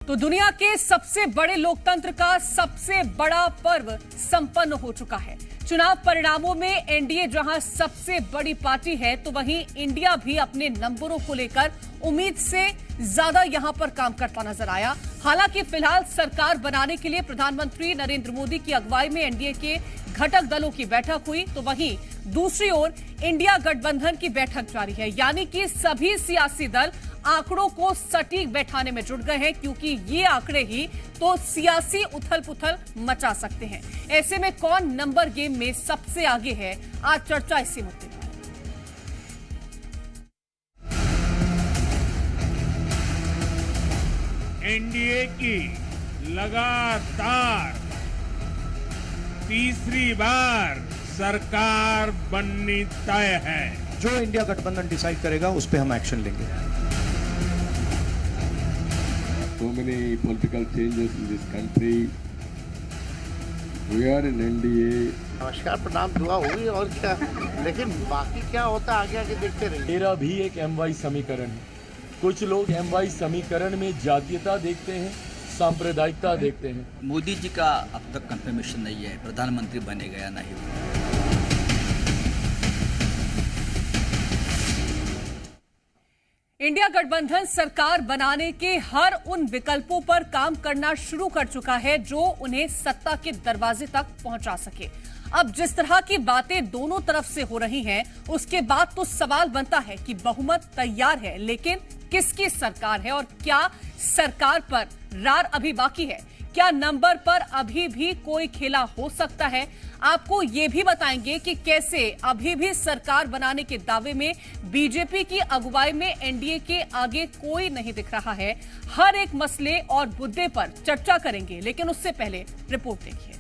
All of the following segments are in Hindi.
तो दुनिया के सबसे बड़े लोकतंत्र का सबसे बड़ा पर्व संपन्न हो चुका है। चुनाव परिणामों में एनडीए जहां सबसे बड़ी पार्टी है, तो वहीं इंडिया भी अपने नंबरों को लेकर उम्मीद से ज्यादा यहां पर काम करता नजर आया। हालांकि फिलहाल सरकार बनाने के लिए प्रधानमंत्री नरेंद्र मोदी की अगुवाई में एनडीए के घटक दलों की बैठक हुई, तो वहीं दूसरी ओर इंडिया गठबंधन की बैठक जारी है। यानी कि सभी सियासी दल आंकड़ों को सटीक बैठाने में जुट गए हैं, क्योंकि ये आंकड़े ही तो सियासी उथल पुथल मचा सकते हैं। ऐसे में कौन नंबर गेम में सबसे आगे है, आज चर्चा इसी मुद्दे पर। एनडीए की लगातार तीसरी बार सरकार बननी तय है। जो इंडिया गठबंधन डिसाइड करेगा उस पे हम एक्शन लेंगे। So many political changes in this country. We are in NDA. नमस्कार, प्रणाम, दुआ हुई और क्या, लेकिन बाकी क्या होता है आगे आगे देखते रहिए। मेरा भी एक MY समीकरण है। कुछ लोग MY समीकरण में जातीयता देखते हैं, सांप्रदायिकता देखते हैं। मोदी जी का अब तक कंफर्मेशन नहीं है प्रधानमंत्री बनेगा या नहीं। इंडिया गठबंधन सरकार बनाने के हर उन विकल्पों पर काम करना शुरू कर चुका है जो उन्हें सत्ता के दरवाजे तक पहुंचा सके। अब जिस तरह की बातें दोनों तरफ से हो रही हैं, उसके बाद तो सवाल बनता है कि बहुमत तैयार है, लेकिन किसकी सरकार है और क्या सरकार पर रार अभी बाकी है? क्या नंबर पर अभी भी कोई खेला हो सकता है? आपको ये भी बताएंगे कि कैसे अभी भी सरकार बनाने के दावे में बीजेपी की अगुवाई में एनडीए के आगे कोई नहीं दिख रहा है। हर एक मसले और मुद्दे पर चर्चा करेंगे, लेकिन उससे पहले रिपोर्ट देखिए।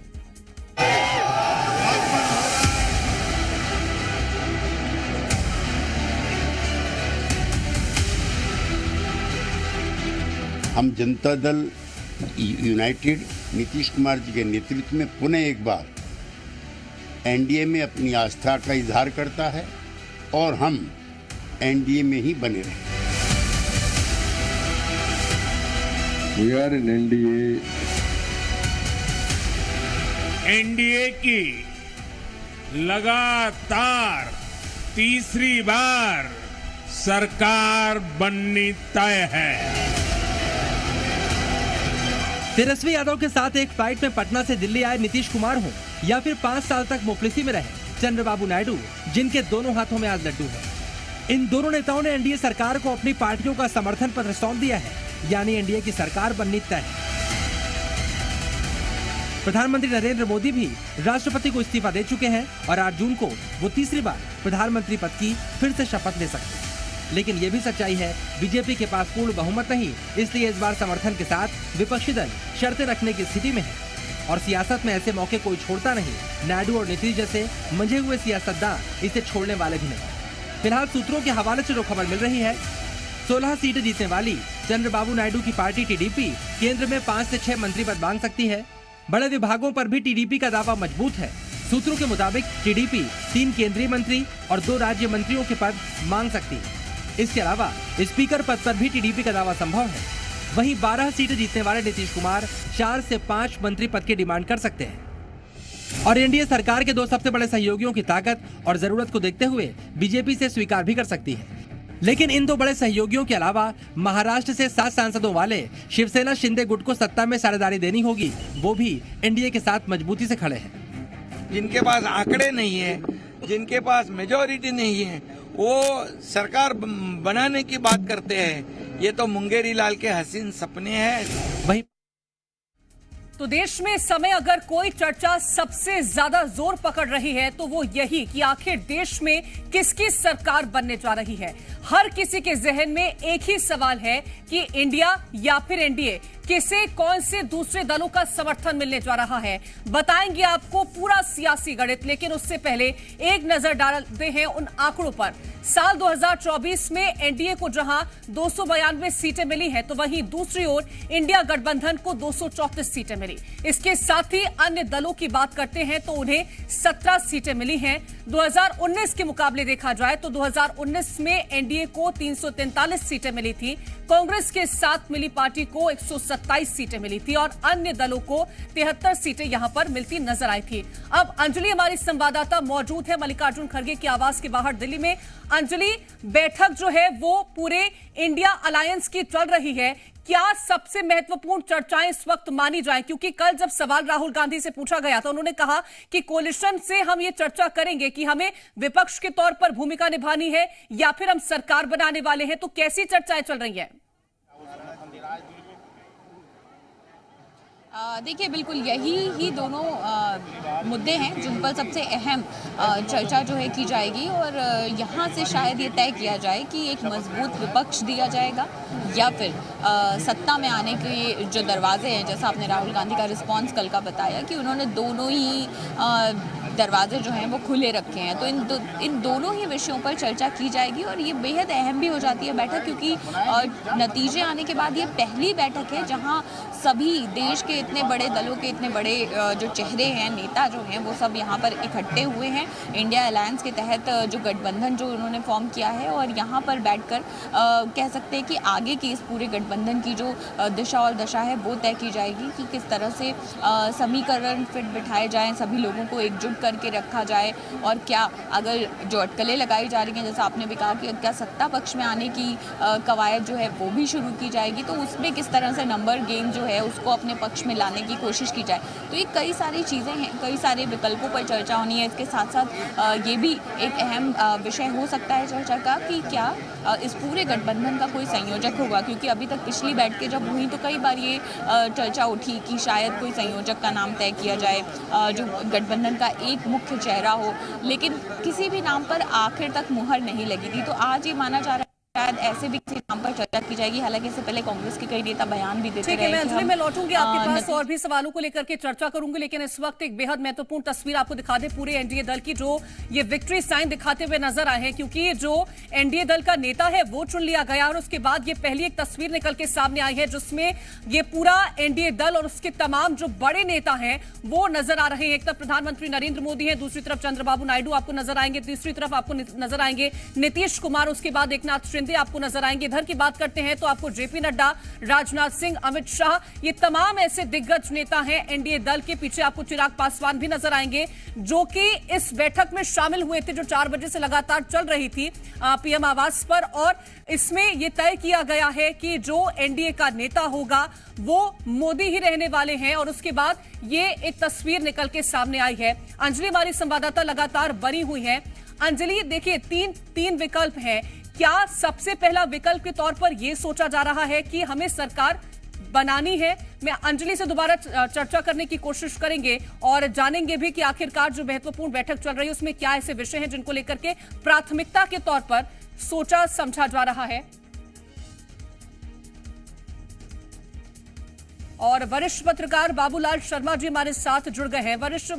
हम जनता दल यूनाइटेड नीतीश कुमार जी के नेतृत्व में पुनः एक बार एनडीए में अपनी आस्था का इजहार करता है और हम एनडीए में ही बने रहे। We are in NDA. NDA की लगातार तीसरी बार सरकार बननी तय है। तेजस्वी यादव के साथ एक फ्लाइट में पटना से दिल्ली आए नीतीश कुमार हों या फिर 5 साल तक मुफलिसी में रहे चंद्रबाबू नायडू, जिनके दोनों हाथों में आज लड्डू है। इन दोनों नेताओं ने एनडीए सरकार को अपनी पार्टियों का समर्थन पत्र सौंप दिया है, यानी एनडीए की सरकार बननी तय है। प्रधानमंत्री नरेंद्र मोदी भी राष्ट्रपति को इस्तीफा दे चुके हैं और 8 जून को वो तीसरी बार प्रधानमंत्री पद की फिर से शपथ ले सकते हैं। लेकिन ये भी सच्चाई है, बीजेपी के पास पूर्ण बहुमत नहीं, इसलिए इस बार समर्थन के साथ विपक्षी दल शर्तें रखने की स्थिति में है और सियासत में ऐसे मौके कोई छोड़ता नहीं। नायडू और नीतीश जैसे मंझे हुए सियासतदान इसे छोड़ने वाले भी नहीं। फिलहाल सूत्रों के हवाले से जो खबर मिल रही है, 16 सीटें जीतने वाली चंद्रबाबू नायडू की पार्टी टीडीपी केंद्र में 5 से 6 मंत्री पद मांग सकती है। बड़े विभागों पर भी टीडीपी का दावा मजबूत है। सूत्रों के मुताबिक टीडीपी 3 केंद्रीय मंत्री और 2 राज्य मंत्रियों के पद मांग सकती है। इसके अलावा स्पीकर पद पर भी टीडीपी का दावा संभव है। वहीं 12 सीटें जीतने वाले नीतीश कुमार 4 से 5 मंत्री पद की डिमांड कर सकते हैं। और एनडीए सरकार के 2 सबसे बड़े सहयोगियों की ताकत और जरूरत को देखते हुए बीजेपी से स्वीकार भी कर सकती है। लेकिन इन 2 बड़े सहयोगियों के अलावा महाराष्ट्र से 7 सांसदों वाले शिवसेना शिंदे गुट को सत्ता में साझेदारी देनी होगी। वो भी एनडीए के साथ मजबूती से खड़े हैं। जिनके पास आंकड़े नहीं है, जिनके पास मेजोरिटी नहीं है, वो सरकार बनाने की बात करते हैं। ये तो मुंगेरी लाल के हसीन सपने हैं। वहीं तो देश में इस समय अगर कोई चर्चा सबसे ज्यादा जोर पकड़ रही है, तो वो यही कि आखिर देश में किसकी सरकार बनने जा रही है। हर किसी के जहन में एक ही सवाल है कि इंडिया या फिर एनडीए, किसे कौन से दूसरे दलों का समर्थन मिलने जा रहा है। बताएंगे आपको पूरा सियासी गणित, लेकिन उससे पहले एक नजर डालते हैं उन आंकड़ों पर। साल 2024 में एनडीए को जहां 292 सीटें मिली हैं, तो वहीं दूसरी ओर इंडिया गठबंधन को 234 सीटें मिली। इसके साथ ही अन्य दलों की बात करते हैं तो उन्हें 17 सीटें मिली हैं। 2019 के मुकाबले देखा जाए तो 2019 में एनडीए एनडीए को 343 सीटें मिली थी, कांग्रेस के साथ मिली पार्टी को 127 सीटें मिली थी और अन्य दलों को 73 सीटें यहां पर मिलती नजर आई थी। अब अंजलि हमारी संवाददाता मौजूद है मल्लिकार्जुन खड़गे के आवास के बाहर दिल्ली में। अंजलि, बैठक जो है वो पूरे इंडिया अलायंस की चल रही है, क्या सबसे महत्वपूर्ण चर्चाएं इस वक्त मानी जाए? क्योंकि कल जब सवाल राहुल गांधी से पूछा गया था, उन्होंने कहा कि कोलिशन से हम ये चर्चा करेंगे कि हमें विपक्ष के तौर पर भूमिका निभानी है या फिर हम सरकार बनाने वाले हैं। तो कैसी चर्चाएं चल रही हैं? देखिए, बिल्कुल यही ही दोनों मुद्दे हैं जिन पर सबसे अहम चर्चा जो है की जाएगी और यहाँ से शायद ये तय किया जाए कि एक मजबूत विपक्ष दिया जाएगा या फिर सत्ता में आने के जो दरवाजे हैं, जैसा आपने राहुल गांधी का रिस्पांस कल का बताया कि उन्होंने दोनों ही दरवाजे जो हैं वो खुले रखे हैं, तो इन दोनों ही विषयों पर चर्चा की जाएगी और ये बेहद अहम भी हो जाती है बैठक, क्योंकि नतीजे आने के बाद ये पहली बैठक है जहां सभी देश के इतने बड़े दलों के इतने बड़े जो चेहरे हैं, नेता जो हैं, वो सब यहाँ पर इकट्ठे हुए हैं इंडिया अलायंस के तहत, जो गठबंधन जो उन्होंने फॉर्म किया है और यहाँ पर बैठकर कह सकते हैं कि आगे की इस पूरे गठबंधन की जो दिशा और दशा है वो तय की जाएगी कि किस तरह से समीकरण फिट बिठाए जाएं, सभी लोगों को एकजुट करके रखा जाए और क्या अगर जो अटकलें लगाई जा रही हैं, जैसा आपने भी कहा कि क्या सत्ता पक्ष में आने की कवायद जो है वो भी शुरू की जाएगी, तो उसमें किस तरह से नंबर गेम जो है उसको अपने पक्ष में लाने की कोशिश की जाए। तो ये कई सारी चीज़ें हैं, कई सारे विकल्पों पर चर्चा होनी है। इसके साथ साथ ये भी एक अहम विषय हो सकता है चर्चा का कि क्या इस पूरे गठबंधन का कोई संयोजक होगा, क्योंकि अभी तक पिछली बैठकें जब हुई तो कई बार ये चर्चा उठी कि शायद कोई संयोजक का नाम तय किया जाए जो गठबंधन का एक मुख्य चेहरा हो, लेकिन किसी भी नाम पर आखिर तक मुहर नहीं लगी थी। तो आज ये माना जा रहा है शायद ऐसे भी किसी नाम पर चर्चा की जाएगी। हालांकि इससे पहले कांग्रेस के कई नेता बयान भी देते रहे। ठीक है, मैं लौटूंगी आपके पास और भी सवालों को लेकर के चर्चा करूंगी, लेकिन इस वक्त एक बेहद महत्वपूर्ण तस्वीर आपको दिखा दे पूरे एनडीए दल की, जो ये विक्ट्री साइन दिखाते हुए नजर आए हैं, क्योंकि जो एनडीए दल का नेता है वो चुन लिया गया और उसके बाद ये पहली एक तस्वीर निकल के सामने आई है जिसमें ये पूरा एनडीए दल और उसके तमाम जो बड़े नेता हैं वो नजर आ रहे हैं। एक तरफ प्रधानमंत्री नरेंद्र मोदी हैं, दूसरी तरफ चंद्रबाबू नायडू आपको नजर आएंगे, तीसरी तरफ आपको नजर आएंगे नीतीश कुमार, उसके बाद एकनाथ शिंदे आपको नजर आएंगे। इधर की बात करते हैं तो आपको जेपी नड्डा, राजनाथ सिंह, अमित शाह, ये तमाम ऐसे दिग्गज नेता हैं एनडीए दल के। पीछे आपको चिराग पासवान भी नजर आएंगे जो कि इस बैठक में शामिल हुए थे जो 4 बजे से लगातार चल रही थी पीएम आवास पर, और इसमें यह तय किया गया है कि जो एनडीए का नेता होगा वो मोदी ही रहने वाले हैं। और उसके बाद ये एक तस्वीर निकल के सामने आई है। अंजलि हमारी संवाददाता लगातार बनी हुई है। अंजलि, देखिए तीन विकल्प हैं। क्या सबसे पहला विकल्प के तौर पर यह सोचा जा रहा है कि हमें सरकार बनानी है? मैं अंजलि से दोबारा चर्चा करने की कोशिश करेंगे और जानेंगे भी कि आखिरकार जो महत्वपूर्ण बैठक चल रही है उसमें क्या ऐसे विषय हैं जिनको लेकर के प्राथमिकता के तौर पर सोचा समझा जा रहा है। और वरिष्ठ पत्रकार बाबूलाल शर्मा जी हमारे साथ जुड़ गए हैं। वरिष्ठ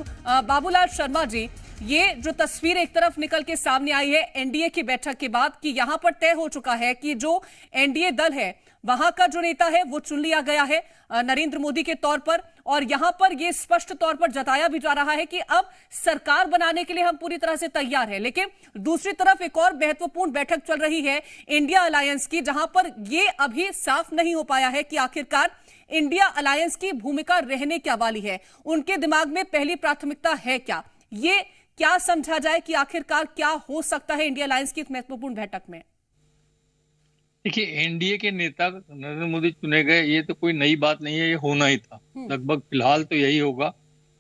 बाबूलाल शर्मा जी, ये जो तस्वीर एक तरफ निकल के सामने आई है एनडीए की बैठक के बाद कि यहां पर तय हो चुका है कि जो एनडीए दल है वहां का जो नेता है वो चुन लिया गया है नरेंद्र मोदी के तौर पर, और यहां पर ये स्पष्ट तौर पर जताया भी जा रहा है कि अब सरकार बनाने के लिए हम पूरी तरह से तैयार हैं। लेकिन दूसरी तरफ एक और महत्वपूर्ण बैठक चल रही है इंडिया अलायंस की, जहां पर ये अभी साफ नहीं हो पाया है कि आखिरकार इंडिया अलायंस की भूमिका रहने क्या वाली है, उनके दिमाग में पहली प्राथमिकता है क्या, ये क्या समझा जाए कि आखिरकार क्या हो सकता है इंडिया अलायंस की इस महत्वपूर्ण बैठक में? देखिए, एनडीए के नेता नरेंद्र मोदी चुने गए, ये तो कोई नई बात नहीं है, ये होना ही था। लगभग फिलहाल तो यही होगा,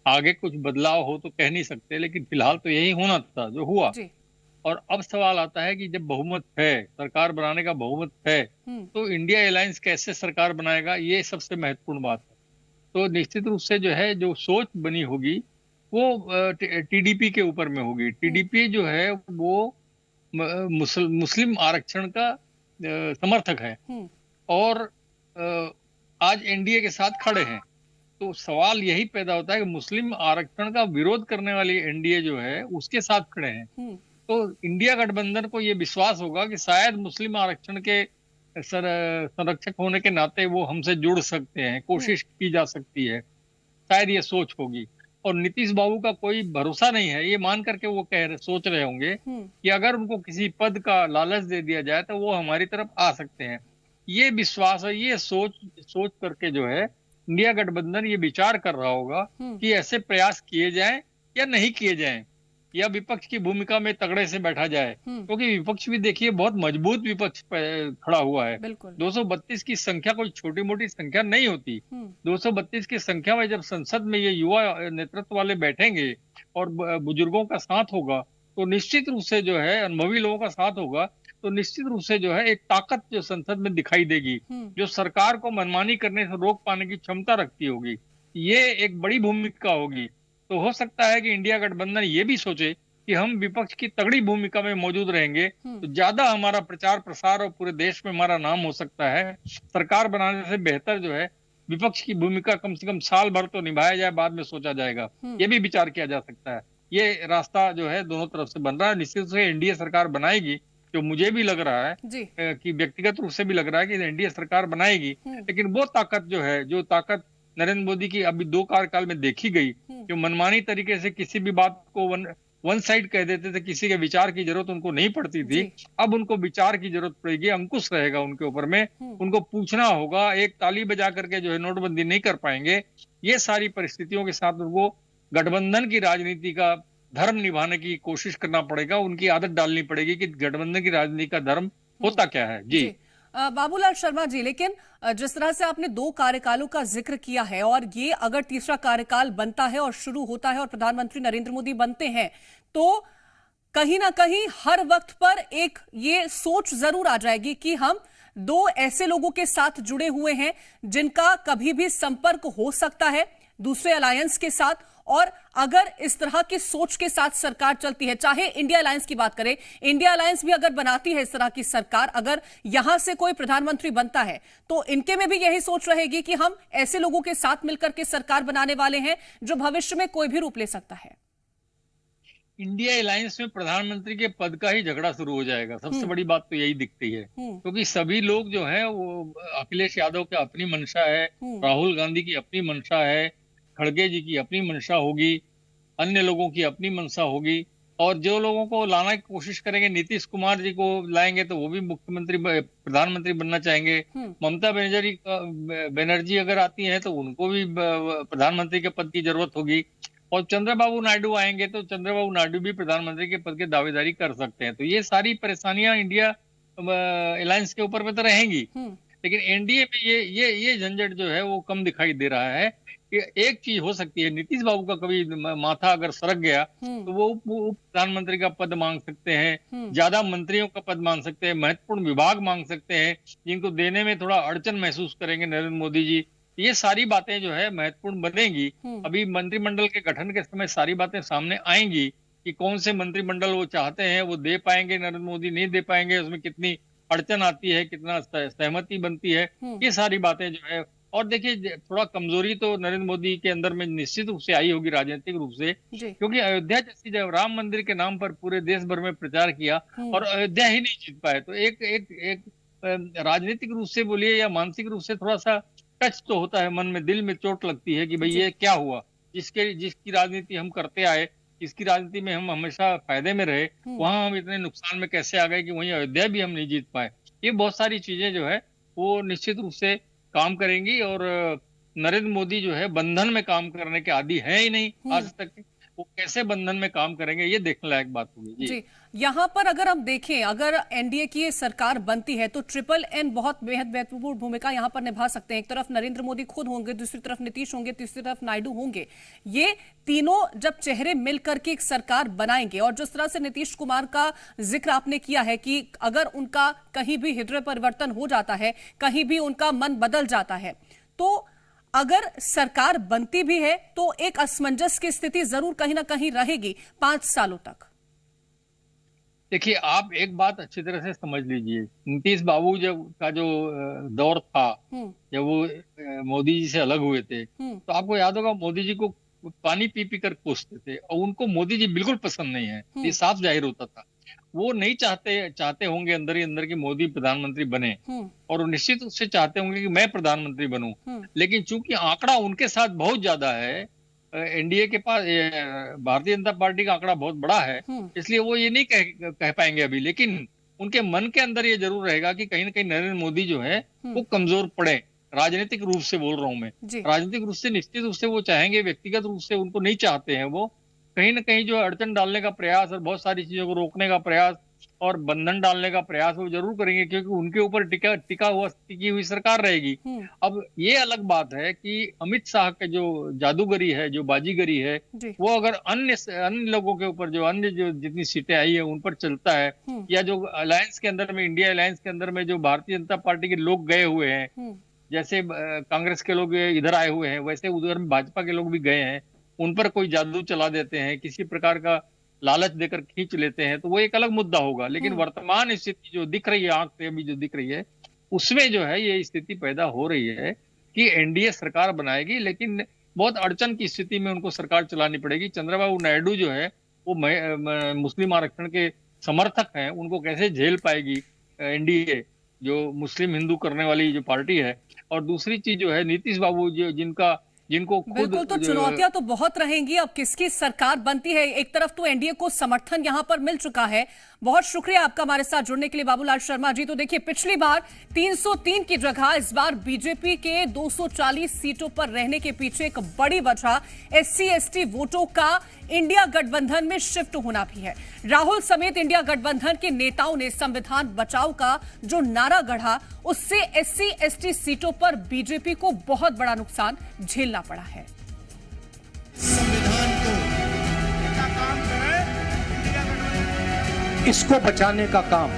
आगे कुछ बदलाव हो तो कह नहीं सकते, लेकिन फिलहाल तो यही होना था जो हुआ। और अब सवाल आता है कि जब बहुमत है, सरकार बनाने का बहुमत है, तो इंडिया अलायंस कैसे सरकार बनाएगा, ये सबसे महत्वपूर्ण बात है। तो निश्चित रूप से जो है जो सोच बनी होगी वो टीडीपी के ऊपर में होगी। टीडीपी जो है वो मुस्लिम आरक्षण का समर्थक है और आज एनडीए के साथ खड़े हैं। तो सवाल यही पैदा होता है कि मुस्लिम आरक्षण का विरोध करने वाली एनडीए जो है उसके साथ खड़े हैं। तो इंडिया गठबंधन को ये विश्वास होगा कि शायद मुस्लिम आरक्षण के संरक्षक होने के नाते वो हमसे जुड़ सकते हैं, कोशिश की जा सकती है, शायद ये सोच होगी। और नीतीश बाबू का कोई भरोसा नहीं है, ये मान करके वो सोच रहे होंगे कि अगर उनको किसी पद का लालच दे दिया जाए तो वो हमारी तरफ आ सकते हैं। ये विश्वास है, ये सोच करके जो है इंडिया गठबंधन ये विचार कर रहा होगा कि ऐसे प्रयास किए जाएं या नहीं किए जाएं, या विपक्ष की भूमिका में तगड़े से बैठा जाए, क्योंकि विपक्ष भी देखिए बहुत मजबूत विपक्ष खड़ा हुआ है। 232 की संख्या कोई छोटी मोटी संख्या नहीं होती। 232 की संख्या में जब संसद में ये युवा नेतृत्व वाले बैठेंगे और बुजुर्गों का साथ होगा तो निश्चित रूप से जो है अनुभवी लोगों का साथ होगा तो निश्चित रूप से जो है एक ताकत जो संसद में दिखाई देगी, जो सरकार को मनमानी करने से रोक पाने की क्षमता रखती होगी। ये एक बड़ी भूमिका होगी। तो हो सकता है कि इंडिया गठबंधन ये भी सोचे कि हम विपक्ष की तगड़ी भूमिका में मौजूद रहेंगे तो ज्यादा हमारा प्रचार प्रसार और पूरे देश में हमारा नाम हो सकता है। सरकार बनाने से बेहतर जो है विपक्ष की भूमिका कम से कम साल भर तो निभाया जाए, बाद में सोचा जाएगा, ये भी विचार किया जा सकता है। ये रास्ता जो है दोनों तरफ से बन रहा है। निश्चित रूप से एनडीए सरकार बनाएगी, जो मुझे भी लग रहा है कि व्यक्तिगत रूप से भी लग रहा है कि एनडीए सरकार बनाएगी, लेकिन वो ताकत जो है, जो ताकत नरेंद्र मोदी की अभी 2 कार्यकाल में देखी गई, जो मनमानी तरीके से किसी भी बात को वन साइड कह देते थे, किसी के विचार की जरूरत उनको नहीं पड़ती थी, अब उनको विचार की जरूरत पड़ेगी, अंकुश रहेगा उनके ऊपर में, उनको पूछना होगा। एक ताली बजा करके जो है नोटबंदी नहीं कर पाएंगे। ये सारी परिस्थितियों के साथ उनको गठबंधन की राजनीति का धर्म निभाने की कोशिश करना पड़ेगा, उनकी आदत डालनी पड़ेगी कि गठबंधन की राजनीति का धर्म होता क्या है। जी बाबूलाल शर्मा जी, लेकिन जिस तरह से आपने 2 कार्यकालों का जिक्र किया है और ये अगर तीसरा कार्यकाल बनता है और शुरू होता है और प्रधानमंत्री नरेंद्र मोदी बनते हैं तो कहीं ना कहीं हर वक्त पर एक ये सोच जरूर आ जाएगी कि हम 2 ऐसे लोगों के साथ जुड़े हुए हैं जिनका कभी भी संपर्क हो सकता है दूसरे अलायंस के साथ, और अगर इस तरह की सोच के साथ सरकार चलती है, चाहे इंडिया अलायंस की बात करें, इंडिया अलायंस भी अगर बनाती है इस तरह की सरकार, अगर यहां से कोई प्रधानमंत्री बनता है तो इनके में भी यही सोच रहेगी कि हम ऐसे लोगों के साथ मिलकर के सरकार बनाने वाले हैं जो भविष्य में कोई भी रूप ले सकता है। इंडिया अलायंस में प्रधानमंत्री के पद का ही झगड़ा शुरू हो जाएगा। सबसे बड़ी बात तो यही दिखती है, क्योंकि सभी लोग जो है वो अखिलेश यादव की अपनी मंशा है, राहुल गांधी की अपनी मंशा है, खड़गे जी की अपनी मंशा होगी, अन्य लोगों की अपनी मंशा होगी, और जो लोगों को लाने की कोशिश करेंगे, नीतीश कुमार जी को लाएंगे तो वो भी प्रधानमंत्री बनना चाहेंगे। ममता बनर्जी अगर आती है तो उनको भी प्रधानमंत्री के पद की जरूरत होगी, और चंद्रबाबू नायडू आएंगे तो चंद्रबाबू नायडू भी प्रधानमंत्री के पद की दावेदारी कर सकते हैं। तो ये सारी परेशानियां इंडिया अलायंस के ऊपर में तो रहेंगी, लेकिन एनडीए में ये झंझट जो है वो कम दिखाई दे रहा है। एक चीज हो सकती है, नीतीश बाबू का कभी माथा अगर सरक गया तो वो प्रधानमंत्री का पद मांग सकते हैं, ज्यादा मंत्रियों का पद मांग सकते हैं, महत्वपूर्ण विभाग मांग सकते हैं जिनको देने में थोड़ा अड़चन महसूस करेंगे नरेंद्र मोदी जी। ये सारी बातें जो है महत्वपूर्ण बनेंगी। अभी मंत्रिमंडल के गठन के समय सारी बातें सामने आएंगी कि कौन से मंत्रिमंडल वो चाहते हैं वो दे पाएंगे, नरेंद्र मोदी नहीं दे पाएंगे, उसमें कितनी अड़चन आती है, कितना सहमति बनती है, ये सारी बातें जो है। और देखिए थोड़ा कमजोरी तो नरेंद्र मोदी के अंदर में निश्चित रूप से आई होगी राजनीतिक रूप से, क्योंकि अयोध्या जैसी जब राम मंदिर के नाम पर पूरे देश भर में प्रचार किया और अयोध्या ही नहीं जीत पाए, तो एक राजनीतिक रूप से बोलिए या मानसिक रूप से थोड़ा सा टच तो होता है, मन में दिल में चोट लगती है कि भाई ये क्या हुआ, जिसकी राजनीति हम करते आए, जिसकी राजनीति में हम हमेशा फायदे में रहे, वहां हम इतने नुकसान में कैसे आ गए कि वहीं अयोध्या भी हम नहीं जीत पाए। ये बहुत सारी चीजें जो है वो निश्चित रूप से काम करेंगी, और नरेंद्र मोदी जो है बंधन में काम करने के आदी है ही नहीं आज तक, वो कैसे बंधन में काम करेंगे ये देखने लायक बात होगी। जी यहाँ पर अगर हम देखें, अगर एनडीए की ये सरकार बनती है तो ट्रिपल एन बहुत बेहद महत्वपूर्ण भूमिका यहाँ पर निभा सकते हैं। एक तरफ नरेंद्र मोदी खुद होंगे, दूसरी तरफ नीतीश होंगे, तीसरी तरफ नायडू होंगे। ये तीनों जब चेहरे मिलकर के एक सरकार बनाएंगे, और जिस तरह से नीतीश कुमार का जिक्र आपने किया है कि अगर उनका कहीं भी हृदय परिवर्तन हो जाता है, कहीं भी उनका मन बदल जाता है, तो अगर सरकार बनती भी है तो एक असमंजस की स्थिति जरूर कहीं ना कहीं रहेगी 5 सालों तक। देखिए आप एक बात अच्छी तरह से समझ लीजिए, नीतीश बाबू जब का जो दौर था, जब वो मोदी जी से अलग हुए थे, तो आपको याद होगा मोदी जी को पानी पी पी कर कोसते थे, और उनको मोदी जी बिल्कुल पसंद नहीं है, ये साफ जाहिर होता था। वो नहीं चाहते होंगे अंदर ही अंदर कि मोदी प्रधानमंत्री बने, और निश्चित रूप से चाहते होंगे कि मैं प्रधानमंत्री बनूं, लेकिन चूंकि आंकड़ा उनके साथ बहुत ज्यादा है, एनडीए के पास भारतीय जनता पार्टी का आंकड़ा बहुत बड़ा है, इसलिए वो ये नहीं कह पाएंगे अभी, लेकिन उनके मन के अंदर ये जरूर रहेगा कि कहीं ना कहीं नरेंद्र मोदी जो है वो कमजोर पड़े। राजनीतिक रूप से बोल रहा हूं मैं, राजनीतिक रूप से निश्चित रूप से वो चाहेंगे, व्यक्तिगत रूप से उनको नहीं चाहते हैं। वो कहीं ना कहीं जो अड़चन डालने का प्रयास और बहुत सारी चीजों को रोकने का प्रयास और बंधन डालने का प्रयास वो जरूर करेंगे, क्योंकि उनके ऊपर टिकी हुई सरकार रहेगी। अब ये अलग बात है कि अमित शाह के जो जादूगरी है, जो बाजीगरी है, वो अगर अन्य लोगों के ऊपर जो जितनी सीटें आई है उन पर चलता है, या जो अलायंस के अंदर में, इंडिया अलायंस के अंदर में जो भारतीय जनता पार्टी के लोग गए हुए हैं, जैसे कांग्रेस के लोग इधर आए हुए हैं, वैसे उधर में भाजपा के लोग भी गए हैं, उन पर कोई जादू चला देते हैं, किसी प्रकार का लालच देकर खींच लेते हैं, तो वो एक अलग मुद्दा होगा। लेकिन वर्तमान स्थिति जो दिख रही है, आंख से अभी जो दिख रही है, उसमें जो है ये स्थिति पैदा हो रही है कि एनडीए सरकार बनाएगी, लेकिन बहुत अड़चन की स्थिति में उनको सरकार चलानी पड़ेगी। चंद्रबाबू नायडू जो है वो मुस्लिम आरक्षण के समर्थक हैं, उनको कैसे झेल पाएगी एनडीए, जो मुस्लिम हिंदू करने वाली जो पार्टी है। और दूसरी चीज जो है, नीतीश बाबू जिनको खुद, बिल्कुल, तो चुनौतियां तो बहुत रहेंगी। अब किसकी सरकार बनती है, एक तरफ तो एनडीए को समर्थन यहां पर मिल चुका है। बहुत शुक्रिया आपका हमारे साथ जुड़ने के लिए बाबूलाल शर्मा जी। तो देखिए, पिछली बार 303 की जगह इस बार बीजेपी के 240 सीटों पर रहने के पीछे एक बड़ी वजह SC/ST वोटों का इंडिया गठबंधन में शिफ्ट होना भी है। राहुल समेत इंडिया गठबंधन के नेताओं ने संविधान बचाओ का जो नारा गढ़ा, उससे SC/ST सीटों पर बीजेपी को बहुत बड़ा नुकसान झेलना पड़ा है। संविधान को काम करे, इसको बचाने का काम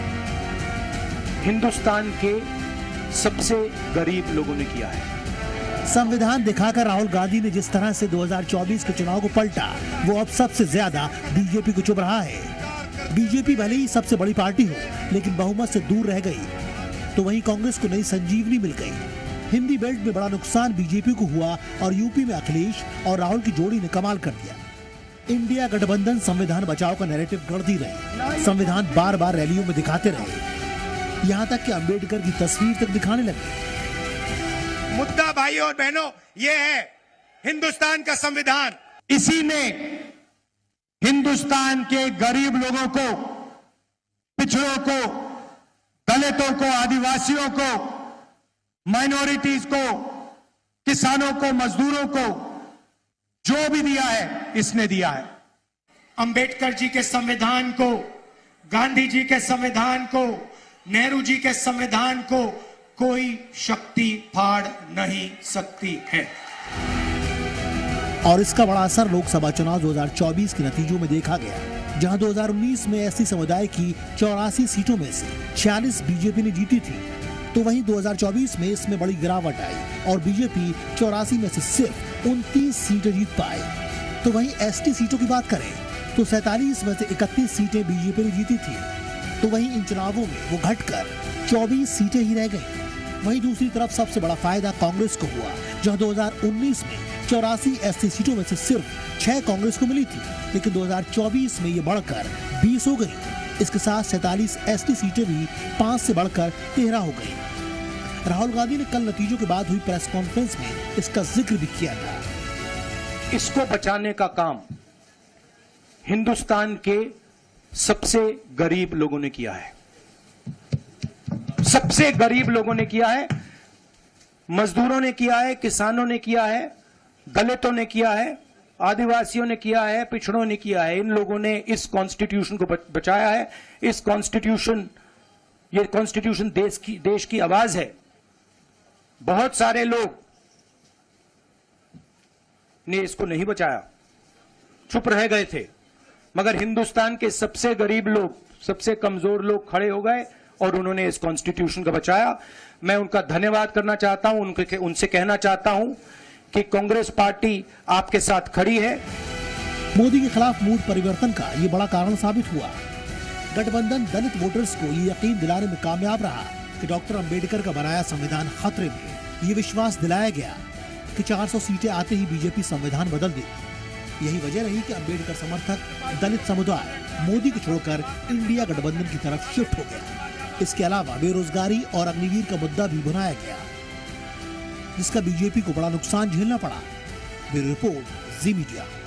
हिंदुस्तान के सबसे गरीब लोगों ने किया है। संविधान दिखाकर राहुल गांधी ने जिस तरह से 2024 के चुनाव को पलटा, वो अब सबसे ज्यादा बीजेपी को चुभ रहा है। बीजेपी भले ही सबसे बड़ी पार्टी हो, लेकिन बहुमत से दूर रह गई, तो वहीं कांग्रेस को नई संजीवनी मिल गई। हिंदी बेल्ट में बड़ा नुकसान बीजेपी को हुआ और यूपी में अखिलेश और राहुल की जोड़ी ने कमाल कर दिया। इंडिया गठबंधन संविधान बचाओ का नैरेटिव गढ़ती रही, संविधान बार बार रैलियों में दिखाते रहे, यहाँ तक कि अंबेडकर की तस्वीर तक दिखाने लगे। मुद्दा भाई और बहनों ये है हिंदुस्तान का संविधान। इसी ने हिंदुस्तान के गरीब लोगों को, पिछड़ों को, दलितों को, आदिवासियों को, माइनॉरिटीज को, किसानों को, मजदूरों को जो भी दिया है, इसने दिया है। अंबेडकर जी के संविधान को, गांधी जी के संविधान को, नेहरू जी के संविधान को कोई शक्ति फाड़ नहीं सकती है। और इसका बड़ा असर लोकसभा चुनाव 2024 के नतीजों में देखा गया, जहां 2019 में SC समुदाय की 84 सीटों में से 46 बीजेपी ने जीती थी, तो वहीं 2024 में इसमें बड़ी गिरावट आई और बीजेपी 84 में से सिर्फ 29 सीटें जीत पाए। तो वहीं ST सीटों की बात करें तो 47 में से 31 सीटें बीजेपी ने जीती थी, तो वहीं इन चुनावों में वो घटकर 24 सीटें ही रह गई। वहीं दूसरी तरफ सबसे बड़ा फायदा कांग्रेस को हुआ, जहां 2019 में 84 SC सीटों में से सिर्फ 6 कांग्रेस को मिली थी, लेकिन 2024 में ये बढ़कर 20 हो गई। इसके साथ 47 ST सीटें भी 5 से बढ़कर 13 हो गई। राहुल गांधी ने कल नतीजों के बाद हुई प्रेस कॉन्फ्रेंस में इसका जिक्र भी किया था। इसको बचाने का काम हिंदुस्तान के सबसे गरीब लोगों ने किया है, सबसे गरीब लोगों ने किया है, मजदूरों ने किया है, किसानों ने किया है, दलितों ने किया है, आदिवासियों ने किया है, पिछड़ों ने किया है। इन लोगों ने इस कॉन्स्टिट्यूशन को बचाया है। ये कॉन्स्टिट्यूशन देश की आवाज है। बहुत सारे लोग ने इसको नहीं बचाया, चुप रह गए थे, मगर हिंदुस्तान के सबसे गरीब लोग, सबसे कमजोर लोग खड़े हो गए और उन्होंने इस कॉन्स्टिट्यूशन को बचाया। मैं उनका धन्यवाद करना चाहता हूं, उनसे कहना चाहता हूं कि कांग्रेस पार्टी आपके साथ खड़ी है। मोदी के खिलाफ मूड परिवर्तन का ये बड़ा कारण साबित हुआ। गठबंधन दलित वोटर्स को ये यकीन दिलाने में कामयाब रहा कि डॉक्टर अंबेडकर का बनाया संविधान खतरे में। ये विश्वास दिलाया गया कि 400 सीटें आते ही बीजेपी संविधान बदल देगी। यही वजह रही कि अंबेडकर समर्थक दलित समुदाय मोदी को छोड़कर इंडिया गठबंधन की तरफ शिफ्ट हो गया। इसके अलावा बेरोजगारी और अग्निवीर का मुद्दा भी बनाया गया, जिसका बीजेपी को बड़ा नुकसान झेलना पड़ा। ब्यूरो रिपोर्ट, जी मीडिया।